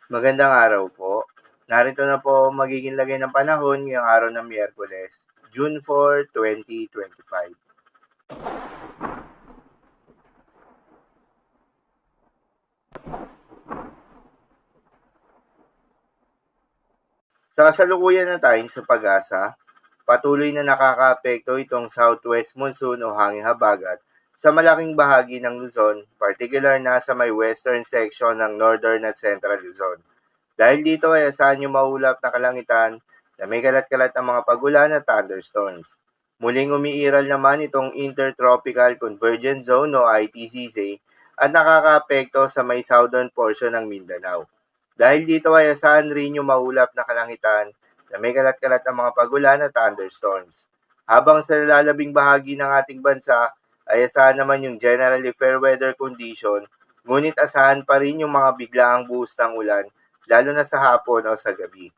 Magandang araw po. Narito na po ang magiging lagay ng panahon ngayong araw ng Miyerkules, June 4, 2025. Sa kasalukuyan na tayong sa pag-asa, patuloy na nakakaapekto itong southwest monsoon o hanging habagat sa malaking bahagi ng Luzon, particular na sa may western section ng northern at central Luzon. Dahil dito ay asahan yung maulap na kalangitan na may kalat-kalat ang mga pagulan at thunderstorms. Muling umiiral naman itong Intertropical Convergence Zone o ITCZ at nakakaapekto sa may southern portion ng Mindanao. Dahil dito ay asahan rin yung maulap na kalangitan na may kalat-kalat ang mga pagulan at thunderstorms. Habang sa nalalabing bahagi ng ating bansa ay asahan naman yung generally fair weather condition, ngunit asahan pa rin yung mga biglaang buhos ng ulan lalo na sa hapon o sa gabi.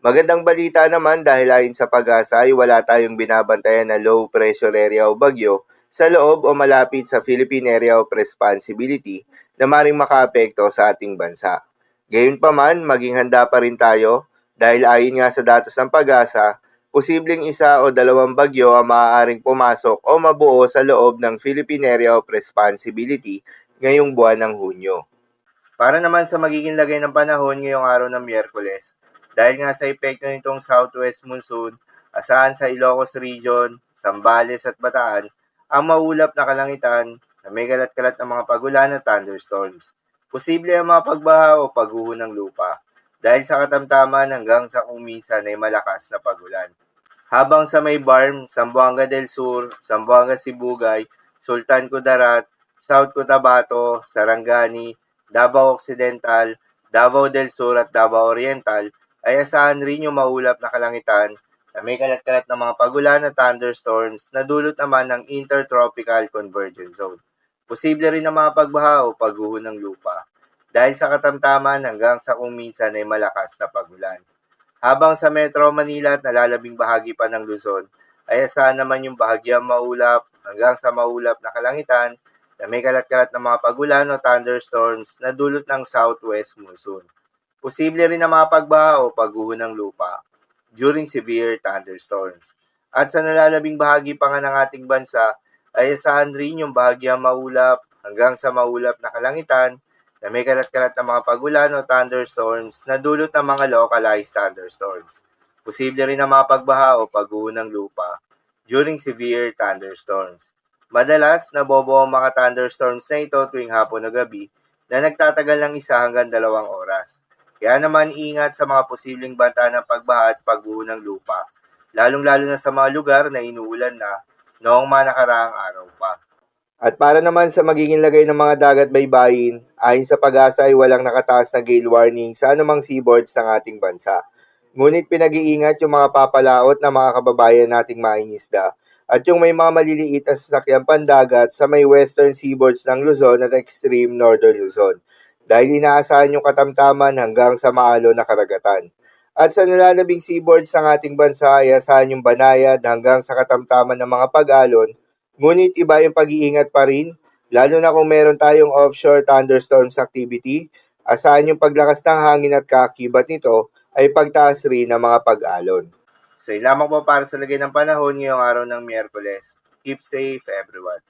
Magandang balita naman dahil ayon sa pag-asa ay wala tayong binabantayan na low pressure area o bagyo sa loob o malapit sa Philippine Area of Responsibility na maring makaapekto sa ating bansa. Gayunpaman, maging handa pa rin tayo dahil ayon nga sa datos ng pag-asa, posibleng isa o dalawang bagyo ang maaaring pumasok o mabuo sa loob ng Philippine Area of Responsibility ngayong buwan ng Hunyo. Para naman sa magiging lagay ng panahon ngayong araw ng Miyerkules, dahil nga sa epekto nitong southwest monsoon, asahan sa Ilocos Region, Zambales at Bataan, ang maulap na kalangitan na may kalat-kalat ng mga pagulan at thunderstorms. Posible ang mga pagbaha o pagguho ng lupa, dahil sa katamtaman hanggang sa kung minsan ay malakas na pagulan. Habang sa may Barm, Zamboanga del Sur, Zamboanga Sibugay, Sultan Kudarat, South Cotabato, Sarangani, Davao Occidental, Davao del Sur at Davao Oriental ay asahan rin yung maulap na kalangitan na may kalat-kalat na mga pagulan at thunderstorms na dulot naman ng Intertropical Convergence Zone. Posible rin na mga pagbaha o pagguho ng lupa dahil sa katamtaman hanggang sa kung minsan ay malakas na pagulan. Habang sa Metro Manila at nalalabing bahagi pa ng Luzon, ay asahan naman yung bahagyang maulap hanggang sa maulap na kalangitan na may kalat-kalat na mga pagulan o thunderstorms na dulot ng southwest monsoon. Posible rin na mga pagbaha o pagguho ng lupa during severe thunderstorms. At sa nalalabing bahagi pa nga ng ating bansa, ay asahan rin yung bahagyang maulap hanggang sa maulap na kalangitan na may kalat-kalat na mga pagulan o thunderstorms na dulot ng mga localized thunderstorms. Posible rin na mga pagbaha o pagguho ng lupa during severe thunderstorms. Madalas, nabobo ang mga thunderstorms na ito tuwing hapon o gabi na nagtatagal ng 1 hanggang 2 oras. Kaya naman ingat sa mga posibleng banta ng pagbaha at pagguho ng lupa, lalong-lalo na sa mga lugar na inuulan na noong mga nakaraang araw pa. At para naman sa magiging lagay ng mga dagat baybayin, ayon sa pag-asa ay walang nakataas na gale warning sa anumang seaboards ng ating bansa. Ngunit pinag-iingat yung mga papalaot na mga kababayan nating mangingisda at yung may mga maliliit na sasakyang pandagat sa may western seaboards ng Luzon at extreme northern Luzon dahil inaasahan yung katamtaman hanggang sa maalon na karagatan. At sa nalalabing seaboards ng ating bansa ay asahan yung banayad hanggang sa katamtaman ng mga pag-alon, ngunit iba yung pag-iingat pa rin, lalo na kung meron tayong offshore thunderstorms activity, asahan yung paglakas ng hangin at kaakibat nito ay pagtaas rin ng mga pag-alon. So, yun lamang po para sa lagay ng panahon ngayong araw ng Miyerkules. Keep safe, everyone.